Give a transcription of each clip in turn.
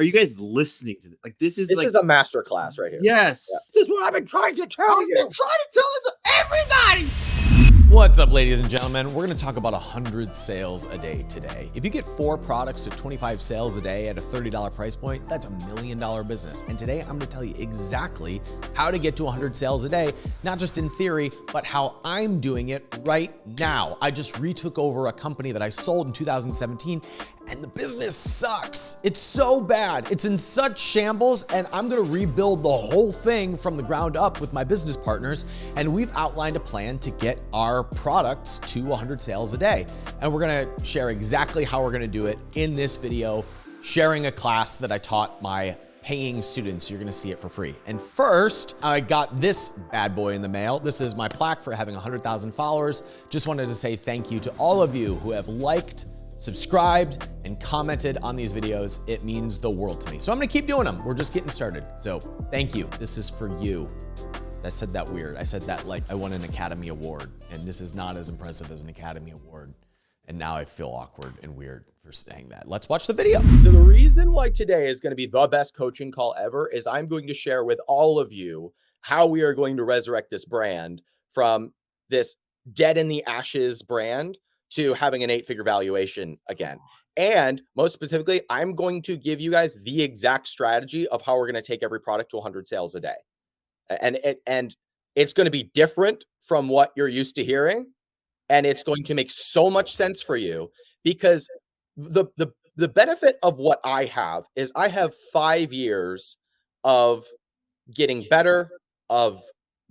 Are you guys listening to this? Like, this is a master class right here. Yes. Yeah. This is what I've been trying to tell you. I've been trying to tell this to everybody. What's up, ladies and gentlemen? We're gonna talk about 100 sales a day today. If you get 4 products to 25 sales a day at a $30 price point, that's $1 million business. And today I'm gonna tell you exactly how to get to 100 sales a day, not just in theory, but how I'm doing it right now. I just retook over a company that I sold in 2017 and the business sucks. It's so bad. It's in such shambles, and I'm gonna rebuild the whole thing from the ground up with my business partners. And we've outlined a plan to get our products to 100 sales a day. And we're gonna share exactly how we're gonna do it in this video, sharing a class that I taught my paying students. You're gonna see it for free. And first, I got this bad boy in the mail. This is my plaque for having 100,000 followers. Just wanted to say thank you to all of you who have liked, subscribed, and commented on these videos. It means the world to me. So I'm gonna keep doing them. We're just getting started. So thank you. This is for you. I said that weird. I said that like I won an Academy Award, and this is not as impressive as an Academy Award. And now I feel awkward and weird for saying that. Let's watch the video. So the reason why today is going to be the best coaching call ever is I'm going to share with all of you how we are going to resurrect this brand from this dead in the ashes brand to having an 8-figure valuation again. And most specifically, I'm going to give you guys the exact strategy of how we're going to take every product to 100 sales a day. And it's going to be different from what you're used to hearing. And it's going to make so much sense for you because the benefit of what I have is I have 5 years of getting better, of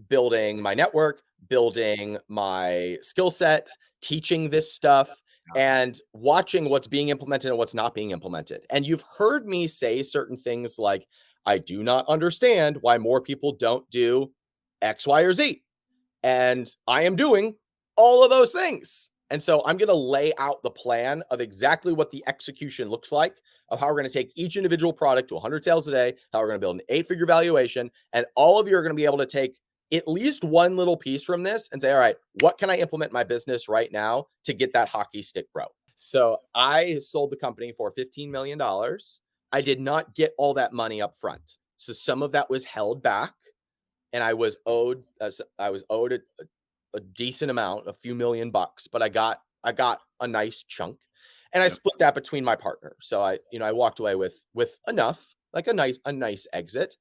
building my network, building my skill set, teaching this stuff, and watching what's being implemented and what's not being implemented. And you've heard me say certain things like, I do not understand why more people don't do X, Y, or Z. And I am doing all of those things. And so I'm going to lay out the plan of exactly what the execution looks like of how we're going to take each individual product to 100 sales a day, how we're going to build an 8-figure valuation. And all of you are going to be able to take at least one little piece from this and say, all right, what can I implement in my business right now to get that hockey stick growth? So I sold the company for $15 million. I did not get all that money up front. So some of that was held back, and I was owed a decent amount, a few $1 million, but I got a nice chunk, and I split that between my partner. So I walked away with enough, like a nice exit.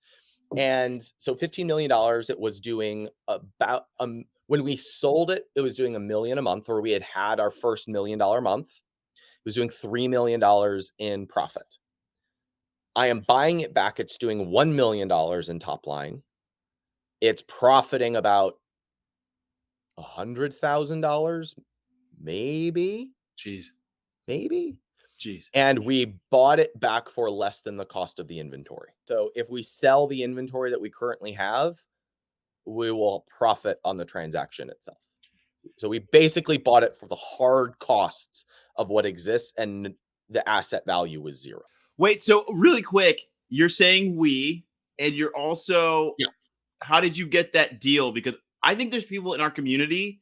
And so $15 million, it was doing about, when we sold it, it was doing $1 million a month, or we had our first $1 million month. It was doing $3 million in profit. I am buying it back. It's doing $1 million in top line. It's profiting about $100,000, maybe. Jeez. Maybe. Jeez. And we bought it back for less than the cost of the inventory. So if we sell the inventory that we currently have, we will profit on the transaction itself. So we basically bought it for the hard costs of what exists, and the asset value was 0. Wait, so really quick, you're saying and you're also, how did you get that deal? Because I think there's people in our community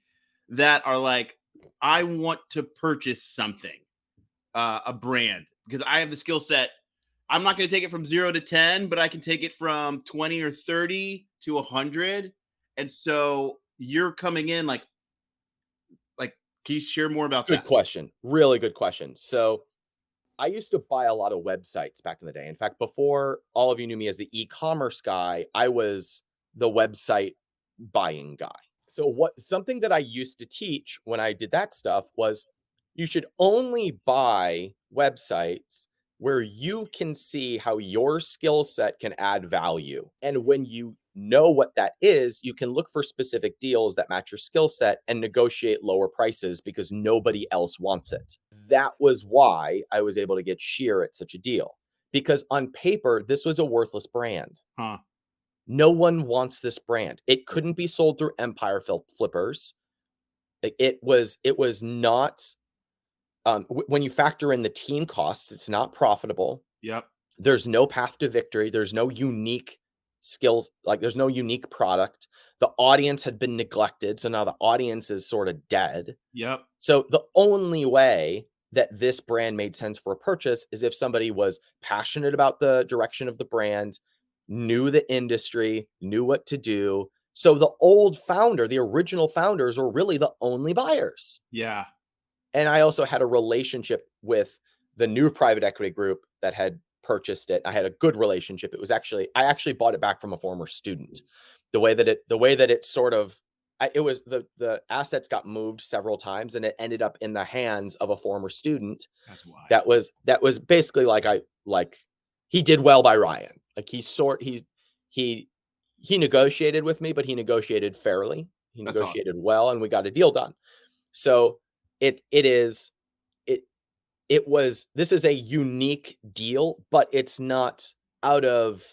that are like, I want to purchase something, a brand, because I have the skill set. I'm not going to take it from 0 to 10, but I can take it from 20 or 30 to 100. And so you're coming in like, can you share more about that? Good question. Really good question. So I used to buy a lot of websites back in the day. In fact, before all of you knew me as the e-commerce guy, I was the website buying guy. So something that I used to teach when I did that stuff was you should only buy websites where you can see how your skill set can add value. And when you know what that is, you can look for specific deals that match your skill set and negotiate lower prices because nobody else wants it. That was why I was able to get Sheer at such a deal, because on paper, this was a worthless brand. No one wants this brand. It couldn't be sold through Empire Flippers. It was not, when you factor in the team costs, it's not profitable. Yep. There's no path to victory. There's no unique skills. Like there's no unique product. The audience had been neglected. So now the audience is sort of dead. Yep. So the only way that this brand made sense for a purchase is if somebody was passionate about the direction of the brand, knew the industry, knew what to do. So the old founder, the original founders were really the only buyers. Yeah. And I also had a relationship with the new private equity group that had purchased it. I had a good relationship. I actually bought it back from a former student. The way that it sort of, it was the assets got moved several times and it ended up in the hands of a former student. That's why. That was basically like he did well by Ryan. Like he negotiated with me, but he negotiated fairly. He That's negotiated well, and we got a deal done. So this is a unique deal, but it's not out of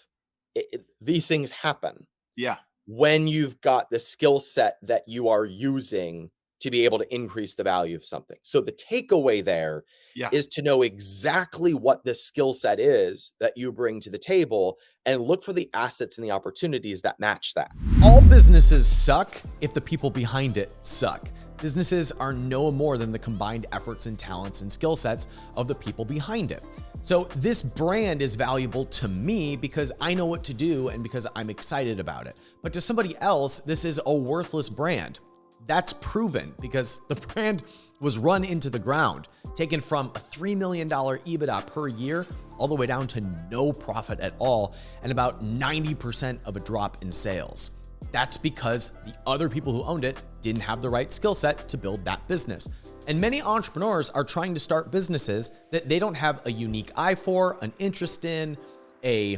these things happen. Yeah. When you've got the skill set that you are using to be able to increase the value of something. So the takeaway there is to know exactly what the skill set is that you bring to the table and look for the assets and the opportunities that match that. All businesses suck if the people behind it suck. Businesses are no more than the combined efforts and talents and skill sets of the people behind it. So this brand is valuable to me because I know what to do and because I'm excited about it. But to somebody else, this is a worthless brand. That's proven because the brand was run into the ground, taken from a $3 million EBITDA per year all the way down to no profit at all and about 90% of a drop in sales. That's because the other people who owned it didn't have the right skill set to build that business. And many entrepreneurs are trying to start businesses that they don't have a unique eye for, an interest in, a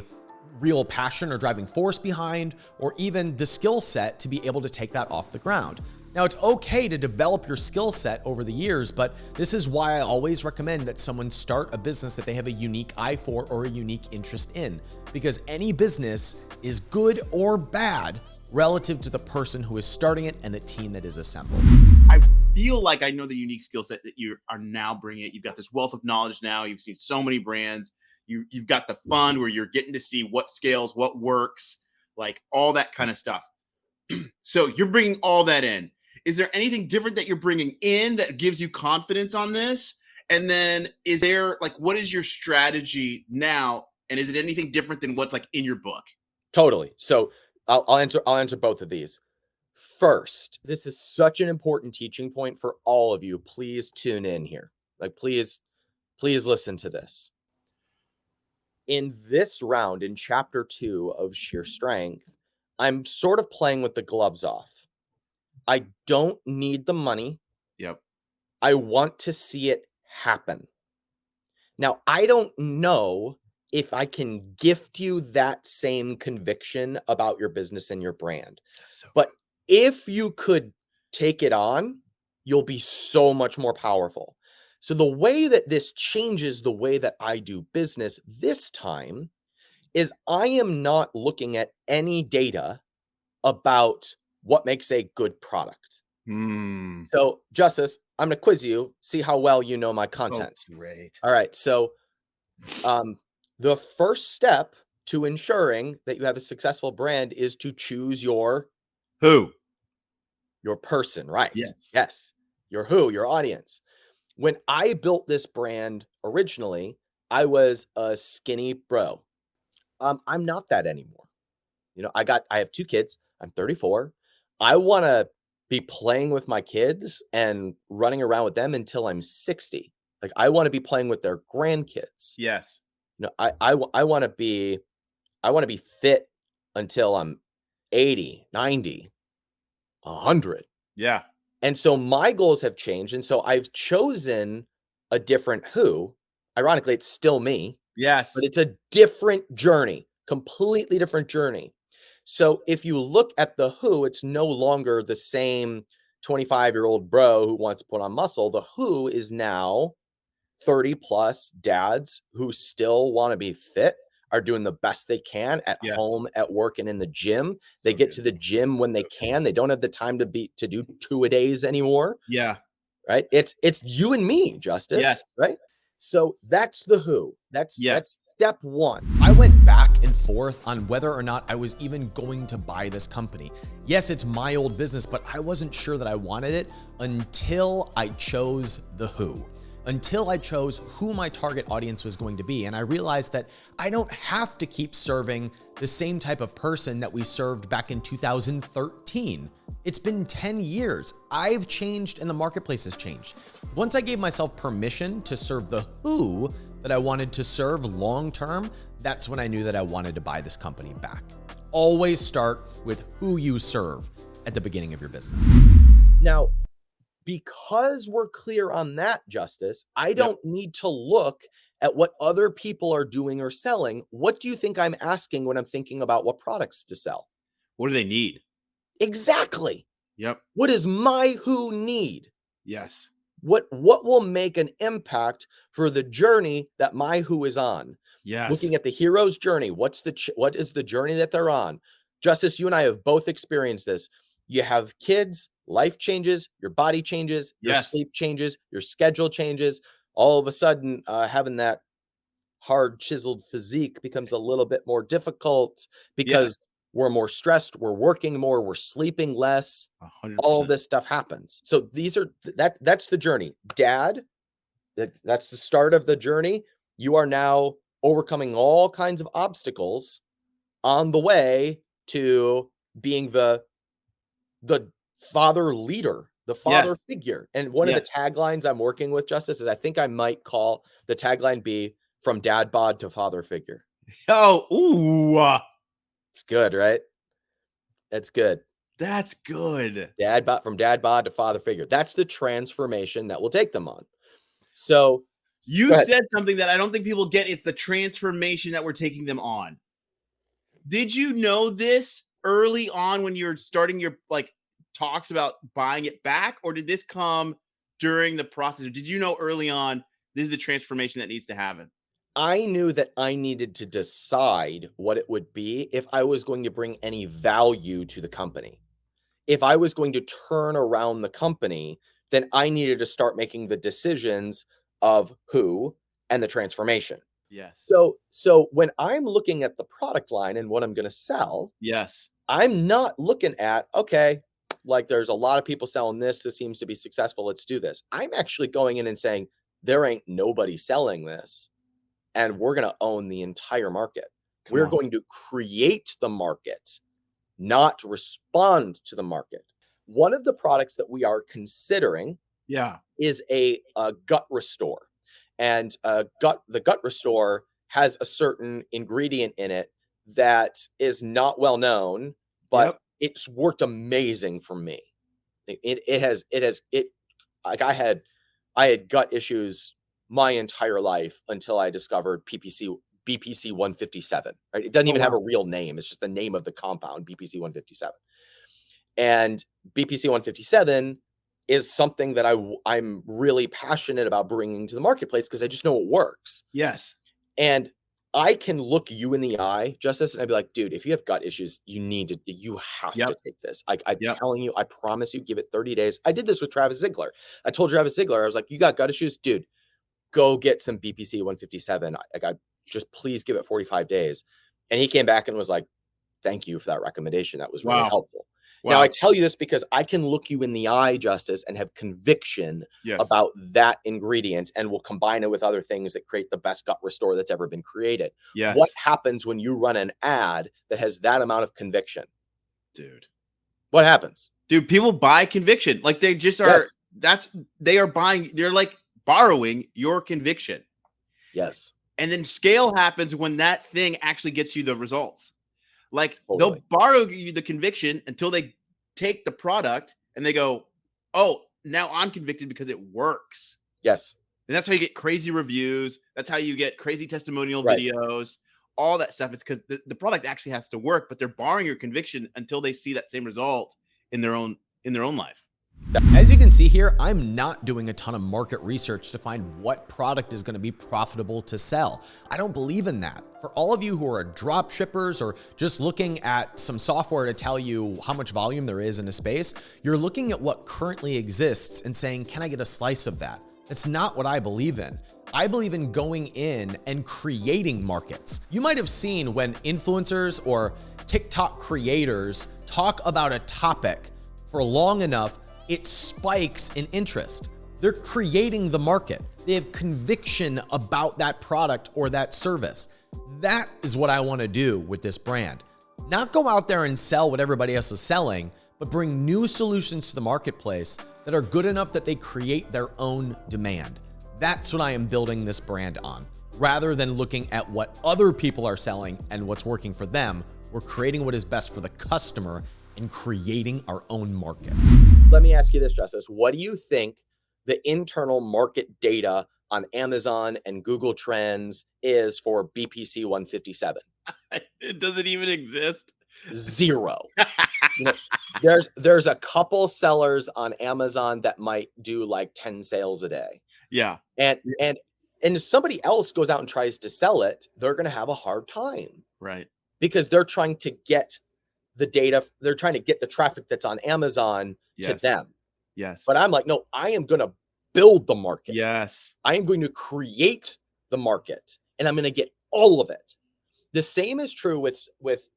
real passion or driving force behind, or even the skill set to be able to take that off the ground. Now, it's okay to develop your skill set over the years, but this is why I always recommend that someone start a business that they have a unique eye for or a unique interest in, because any business is good or bad relative to the person who is starting it and the team that is assembled. I feel like I know the unique skill set that you are now bringing it. You've got this wealth of knowledge now. You've seen so many brands. You've got the fun where you're getting to see what scales, what works, like all that kind of stuff. So you're bringing all that in. Is there anything different that you're bringing in that gives you confidence on this? And then is there what is your strategy now? And is it anything different than what's in your book? Totally. So I'll answer both of these. First, this is such an important teaching point for all of you. Please tune in here. Please listen to this. In this round, in chapter 2 of Sheer Strength, I'm sort of playing with the gloves off. I don't need the money. Yep. I want to see it happen. Now, I don't know if I can gift you that same conviction about your business and your brand. But if you could take it on, you'll be so much more powerful. So the way that this changes the way that I do business this time is I am not looking at any data about what makes a good product. So, Justice, I'm going to quiz you, see how well you know my content. Oh, great. All right. So, the first step to ensuring that you have a successful brand is to choose your person, right? Yes. Your who, your audience. When I built this brand originally, I was a skinny bro. I'm not that anymore. I have 2 kids. I'm 34. I want to be playing with my kids and running around with them until I'm 60. I want to be playing with their grandkids. Yes. I want to be fit until I'm 80, 90, 100. Yeah. And so my goals have changed. And so I've chosen a different who. Ironically, it's still me. Yes. But it's a different journey, completely different journey. So if you look at the who, it's no longer the same 25-year-old bro who wants to put on muscle. The who is now 30 plus dads who still want to be fit, are doing the best they can at home, at work, and in the gym. They get to the gym when they can. They don't have the time to do 2-a-days anymore. Yeah. Right. It's you and me, Justice. Yes. Right. So that's the who. That's step 1. I went back and forth on whether or not I was even going to buy this company. Yes, it's my old business, but I wasn't sure that I wanted it until I chose the who. until I chose who my target audience was going to be. And I realized that I don't have to keep serving the same type of person that we served back in 2013. It's been 10 years. I've changed and the marketplace has changed. Once I gave myself permission to serve the who that I wanted to serve long-term, that's when I knew that I wanted to buy this company back. Always start with who you serve at the beginning of your business. Now, because we're clear on that, Justice, I don't need to look at what other people are doing or selling. What do you think I'm asking when I'm thinking about what products to sell? What do they need? Exactly. Yep. What does my who need? Yes. What will make an impact for the journey that my who is on? Yes. Looking at the hero's journey, what is the journey that they're on? Justice, you and I have both experienced this. You have kids, life changes, your body changes, your sleep changes, your schedule changes. All of a sudden, having that hard chiseled physique becomes a little bit more difficult because we're more stressed, we're working more, we're sleeping less. 100%. All of this stuff happens. So these are that's the journey. Dad, that's the start of the journey. You are now overcoming all kinds of obstacles on the way to being the father leader, the father figure. And one of the taglines I'm working with, Justice, is I think I might call the tagline be from dad bod to father figure. Oh, ooh. It's good, right? It's good. That's good. From dad bod to father figure. That's the transformation that will take them on. So you said something that I don't think people get. It's the transformation that we're taking them on. Did you know this early on when you were starting your talks about buying it back, or did this come during the process? Or did you know early on this is the transformation that needs to happen? I knew that I needed to decide what it would be if I was going to bring any value to the company. If I was going to turn around the company, then I needed to start making the decisions of who and the transformation. Yes. So when I'm looking at the product line and what I'm going to sell, I'm not looking at, okay, like there's a lot of people selling this. This seems to be successful. Let's do this. I'm actually going in and saying, there ain't nobody selling this. And we're going to own the entire market. We're going to create the market, not respond to the market. One of the products that we are considering is a gut restore. And the gut restore has a certain ingredient in it that is not well known, but it's worked amazing for me. I had gut issues my entire life until I discovered BPC 157. Right? It doesn't even have a real name. It's just the name of the compound, BPC 157. And BPC 157 is something that I'm really passionate about bringing to the marketplace because I just know it works. Yes. And I can look you in the eye, Justice, and I'd be like, dude, if you have gut issues, you have to take this. I'm telling you, I promise you, give it 30 days. I did this with Travis Ziegler. I told Travis Ziegler, I was like, you got gut issues? Dude, go get some BPC 157. I just please give it 45 days. And he came back and was like, thank you for that recommendation. That was really helpful. Now, I tell you this because I can look you in the eye, Justice, and have conviction about that ingredient, and will combine it with other things that create the best gut restore that's ever been created. What happens when you run an ad that has that amount of conviction? Dude. What happens? Dude, people buy conviction. Like they just are, they're like borrowing your conviction. Yes. And then scale happens when that thing actually gets you the results. Like they'll borrow you the conviction until they take the product and they go, oh, now I'm convicted because it works. Yes. And that's how you get crazy reviews. That's how you get crazy testimonial videos, all that stuff. It's because the product actually has to work, but they're borrowing your conviction until they see that same result in their own life. As you can see here, I'm not doing a ton of market research to find what product is going to be profitable to sell. I don't believe in that. For all of you who are dropshippers or just looking at some software to tell you how much volume there is in a space, you're looking at what currently exists and saying, can I get a slice of that? That's not what I believe in. I believe in going in and creating markets. You might have seen when influencers or TikTok creators talk about a topic for long enough, it spikes in interest. They're creating the market. They have conviction about that product or that service. That is what I want to do with this brand. Not go out there and sell what everybody else is selling, but bring new solutions to the marketplace that are good enough that they create their own demand. That's what I am building this brand on. Rather than looking at what other people are selling and what's working for them, we're creating what is best for the customer and creating our own markets. Let me ask you this, Justice. What do you think the internal market data on Amazon and Google Trends is for BPC 157? It doesn't even exist. 0. You know, there's a couple sellers on Amazon that might do like 10 sales a day. Yeah. And if somebody else goes out and tries to sell it, they're going to have a hard time. Right. Because they're trying to get the data, they're trying to get the traffic that's on Amazon to them. Yes. But I'm like, no, I am going to build the market. Yes. I am going to create the market and I'm going to get all of it. The same is true with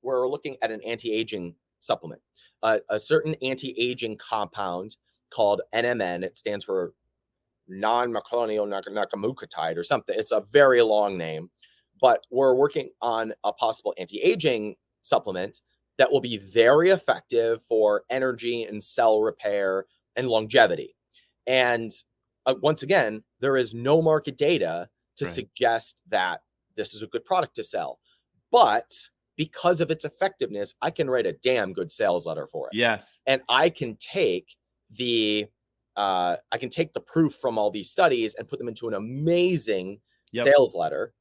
we're looking at an anti-aging supplement, a certain anti-aging compound called NMN. It stands for non-macrolonyl nakamukatide or something. It's a very long name, but we're working on a possible anti-aging supplement that will be very effective for energy and cell repair and longevity. And once again, there is no market data to suggest that this is a good product to sell. But because of its effectiveness, I can write a damn good sales letter for it. Yes. And I can take the proof from all these studies and put them into an amazing sales letter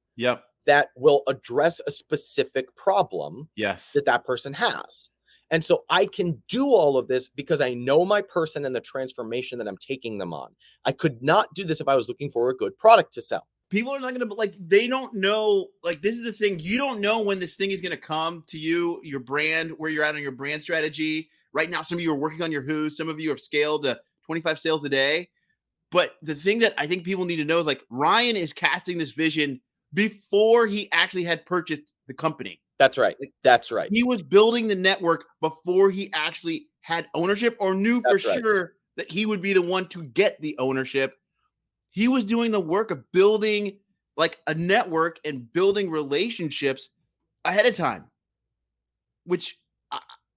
that will address a specific problem that person has. And so I can do all of this because I know my person and the transformation that I'm taking them on. I could not do this if I was looking for a good product to sell. People are not going to, like, they don't know, like, this is the thing. You don't know when this thing is going to come to you, your brand, where you're at on your brand strategy. Right now, some of you are working on your who, some of you have scaled to 25 sales a day. But the thing that I think people need to know is, like, Ryan is casting this vision before he actually had purchased the company. That's right. That's right. He was building the network before he actually had ownership or knew for sure that he would be the one to get the ownership. He was doing the work of building like a network and building relationships ahead of time, which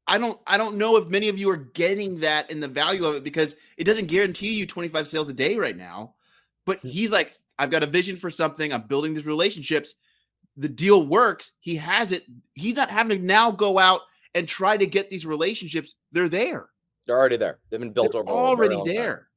I don't know if many of you are getting that and the value of it, because it doesn't guarantee you 25 sales a day right now. But he's like, I've got a vision for something. I'm building these relationships. The deal works. He has it. He's not having to now go out and try to get these relationships. They're there. They're already there. They've been built over already there.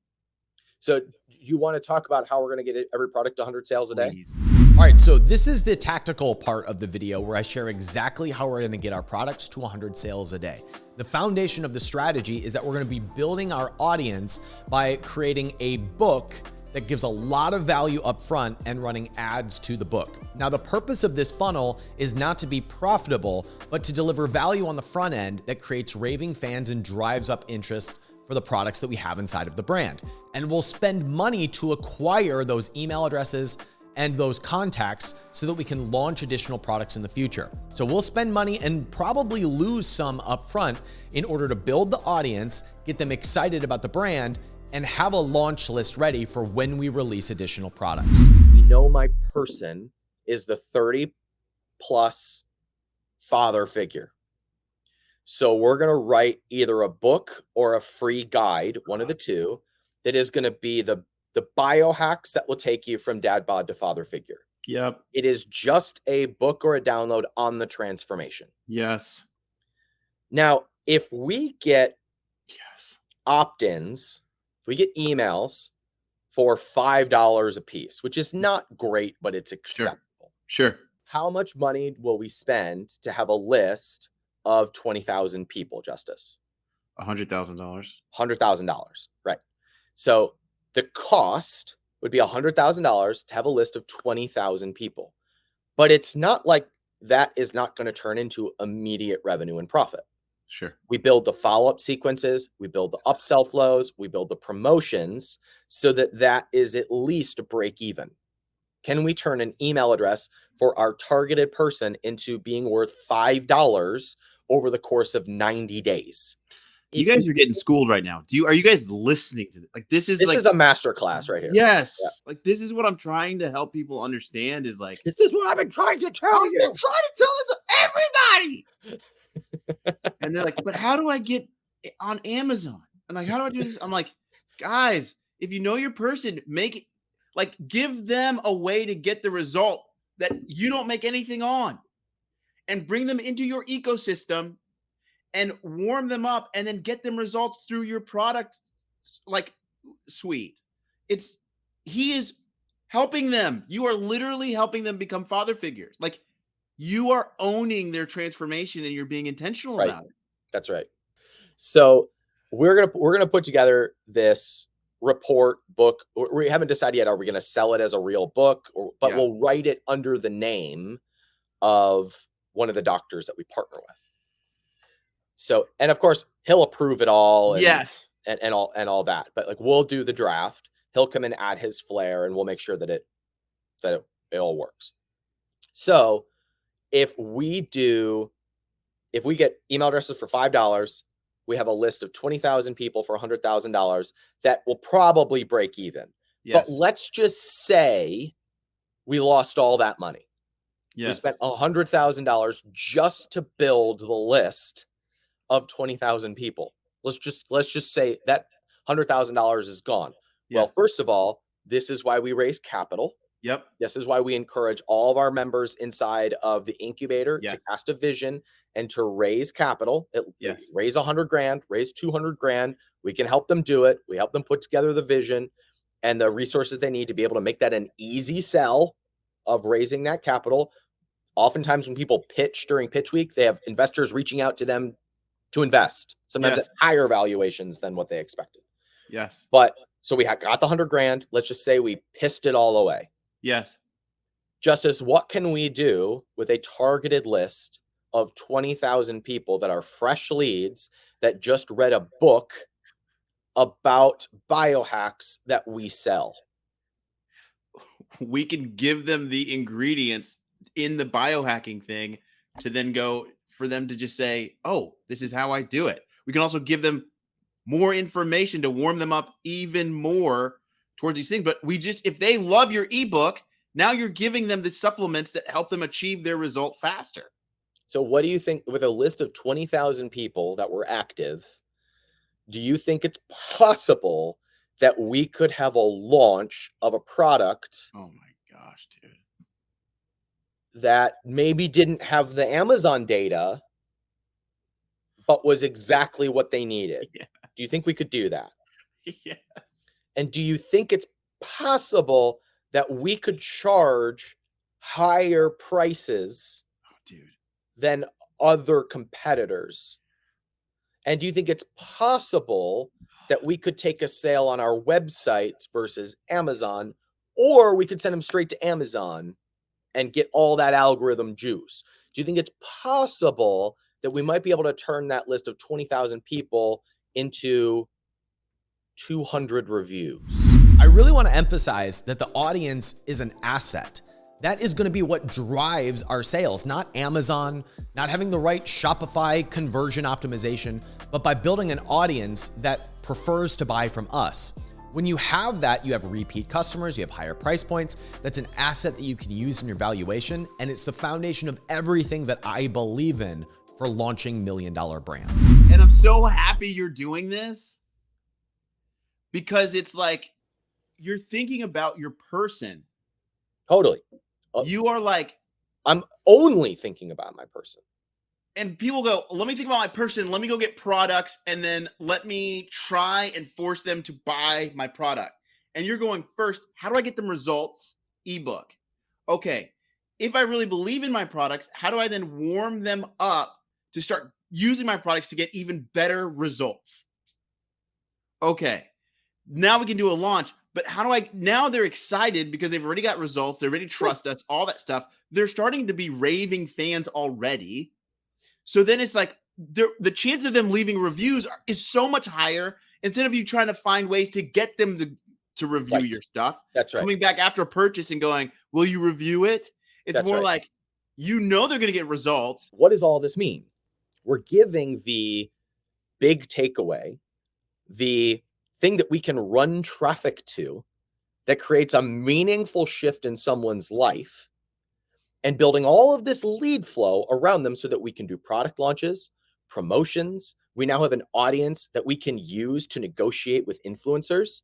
So you want to talk about how we're going to get every product to 100 sales a day? Please. All right, so this is the tactical part of the video where I share exactly how we're going to get our products to 100 sales a day. The foundation of the strategy is that we're going to be building our audience by creating a book that gives a lot of value up front and running ads to the book. Now, the purpose of this funnel is not to be profitable, but to deliver value on the front end that creates raving fans and drives up interest for the products that we have inside of the brand. And we'll spend money to acquire those email addresses and those contacts so that we can launch additional products in the future. So we'll spend money and probably lose some upfront in order to build the audience, get them excited about the brand, and have a launch list ready for when we release additional products. We know my person is the 30 plus father figure. So we're going to write either a book or a free guide, one of the two, that is going to be the biohacks that will take you from dad bod to father figure. Yep. It is just a book or a download on the transformation. Yes. Now, if we get opt-ins, we get emails for $5 a piece, which is not great, but it's acceptable. Sure. How much money will we spend to have a list of 20,000 people, Justice? $100,000. $100,000, right? So the cost would be $100,000 to have a list of 20,000 people. But it's not like that is not going to turn into immediate revenue and profit. Sure. We build the follow-up sequences, we build the upsell flows, we build the promotions so that that is at least a break even. Can we turn an email address for our targeted person into being worth $5 over the course of 90 days? You guys are getting schooled right now. Are you guys listening to this? Like, this is a master class right here. Yes. Yeah. Like, this is what I'm trying to help people understand is like, this is what I've been trying to tell you. I've been trying to tell this to everybody. And they're like, but how do I get on Amazon? And like, how do I do this? I'm like, guys, if you know your person, give them a way to get the result that you don't make anything on, and bring them into your ecosystem and warm them up, and then get them results through your product suite. He is helping them. You are literally helping them become father figures. Like, you are owning their transformation and you're being intentional about it. That's right. So we're gonna put together this report book. We haven't decided yet. Are we going to sell it as a real book, but we'll write it under the name of one of the doctors that we partner with. So, and of course he'll approve it all. And, yes. And all that, but like, we'll do the draft. He'll come and add his flair, and we'll make sure that it all works. So if we get email addresses for $5, we have a list of 20,000 people for $100,000 that will probably break even. Yes. But let's just say we lost all that money. Yes. We spent $100,000 just to build the list of 20,000 people. Let's just say that $100,000 is gone. Yes. Well, first of all, this is why we raise capital. Yep. This is why we encourage all of our members inside of the incubator to cast a vision and to raise capital. Raise $100,000, raise $200,000. We can help them do it. We help them put together the vision and the resources they need to be able to make that an easy sell of raising that capital. Oftentimes when people pitch during pitch week, they have investors reaching out to them to invest, sometimes at higher valuations than what they expected. Yes. But so we got the $100,000. Let's just say we pissed it all away. Yes. Justice, what can we do with a targeted list of 20,000 people that are fresh leads that just read a book about biohacks that we sell? We can give them the ingredients in the biohacking thing to then go for them to just say, oh, this is how I do it. We can also give them more information to warm them up even more towards these things. But if they love your ebook, now you're giving them the supplements that help them achieve their result faster. So what do you think, with a list of 20,000 people that were active, do you think it's possible that we could have a launch of a product? Oh my gosh, dude. That maybe didn't have the Amazon data, but was exactly what they needed. Yeah. Do you think we could do that? Yes. And do you think it's possible that we could charge higher prices than other competitors? And do you think it's possible that we could take a sale on our website versus Amazon, or we could send them straight to Amazon and get all that algorithm juice? Do you think it's possible that we might be able to turn that list of 20,000 people into 200 reviews? I really want to emphasize that the audience is an asset. That is going to be what drives our sales, not Amazon, not having the right Shopify conversion optimization, but by building an audience that prefers to buy from us. When you have that, you have repeat customers, you have higher price points. That's an asset that you can use in your valuation. And it's the foundation of everything that I believe in for launching $1 million brands. And I'm so happy you're doing this, because it's like, you're thinking about your person. Totally. You are like, I'm only thinking about my person. And people go, let me think about my person. Let me go get products. And then let me try and force them to buy my product. And you're going, first, how do I get them results? Ebook. Okay. If I really believe in my products, how do I then warm them up to start using my products to get even better results? Okay. Now we can do a launch. But now they're excited because they've already got results. They already trust us, all that stuff. They're starting to be raving fans already. So then it's like the chance of them leaving reviews is so much higher, instead of you trying to find ways to get them to review your stuff. That's right. Coming back after a purchase and going, will you review it? It's more like, they're going to get results. What does all this mean? We're giving the big takeaway, the thing that we can run traffic to that creates a meaningful shift in someone's life, and building all of this lead flow around them so that we can do product launches, promotions. We now have an audience that we can use to negotiate with influencers.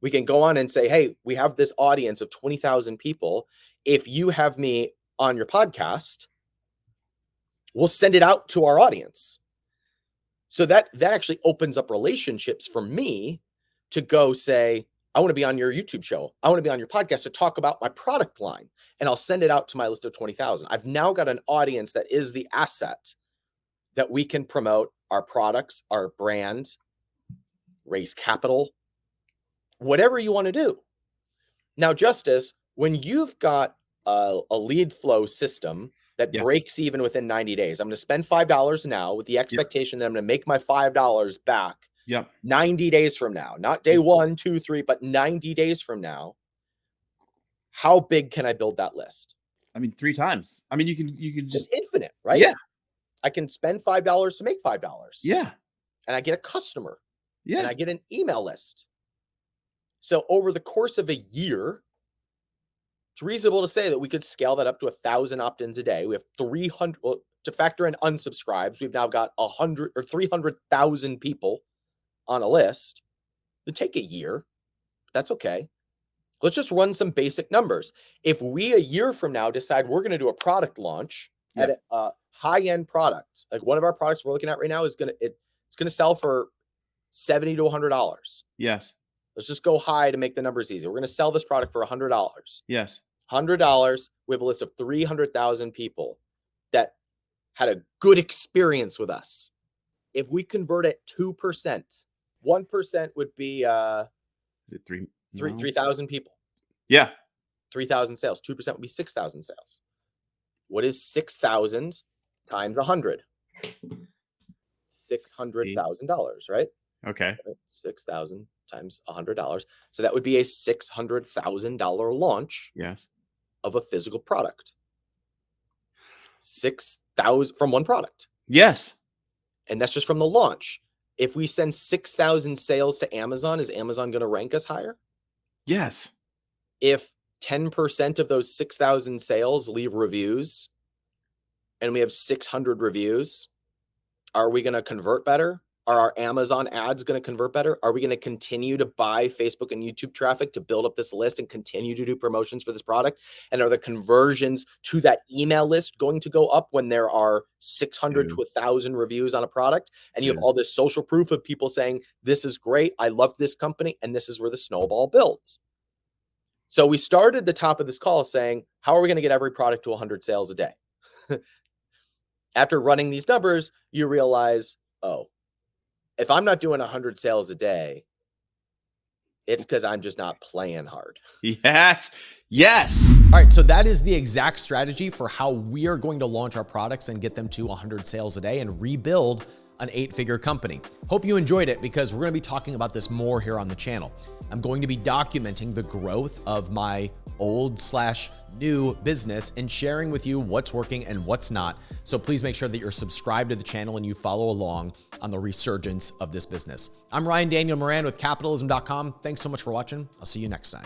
We can go on and say, hey, we have this audience of 20,000 people. If you have me on your podcast, we'll send it out to our audience. So that actually opens up relationships for me to go say, I want to be on your YouTube show. I want to be on your podcast to talk about my product line. And I'll send it out to my list of 20,000. I've now got an audience that is the asset that we can promote our products, our brand, raise capital, whatever you want to do. Now, Justice, when you've got a lead flow system that breaks even within 90 days, I'm going to spend $5 now with the expectation that I'm going to make my $5 back 90 days from now, not day 1, 2, 3, but 90 days from now. How big can I build that list? I mean, 3 times. I mean, you can just it's infinite, right? Yeah. I can spend $5 to make $5. Yeah. And I get a customer. Yeah. And I get an email list. So over the course of a year, it's reasonable to say that we could scale that up to 1,000 opt-ins a day. We have 300, well, to factor in unsubscribes, we've now got 100 or 300,000 people on a list. It'd take a year. That's okay. Let's just run some basic numbers. If we a year from now decide we're going to do a product launch at a high-end product, like one of our products we're looking at right now is it's going to sell for $70 to $100. Yes. Let's just go high to make the numbers easy. We're going to sell this product for $100. Yes. $100. We have a list of 300,000 people that had a good experience with us. If we convert at 2%, 1% would be 3,000 people. Yeah. 3,000 sales. 2% would be 6,000 sales. What is 6,000 times 100? $600,000, right? Okay. 6,000 times $100. So that would be a $600,000 launch. Yes. Of a physical product. 6,000 from one product. Yes. And that's just from the launch. If we send 6,000 sales to Amazon, is Amazon going to rank us higher? Yes. If 10% of those 6,000 sales leave reviews and we have 600 reviews, are we going to convert better? Are our Amazon ads going to convert better? Are we going to continue to buy Facebook and YouTube traffic to build up this list and continue to do promotions for this product? And are the conversions to that email list going to go up when there are 600 to 1,000 reviews on a product? And you have all this social proof of people saying, this is great, I love this company, and this is where the snowball builds. So we started the top of this call saying, how are we going to get every product to 100 sales a day? After running these numbers, you realize, oh, if I'm not doing 100 sales a day, it's because I'm just not playing hard. Yes. Yes. All right. So that is the exact strategy for how we are going to launch our products and get them to 100 sales a day and rebuild an 8-figure company. Hope you enjoyed it because we're going to be talking about this more here on the channel. I'm going to be documenting the growth of my old/new business and sharing with you what's working and what's not. So please make sure that you're subscribed to the channel and you follow along on the resurgence of this business. I'm Ryan Daniel Moran with capitalism.com. Thanks so much for watching. I'll see you next time.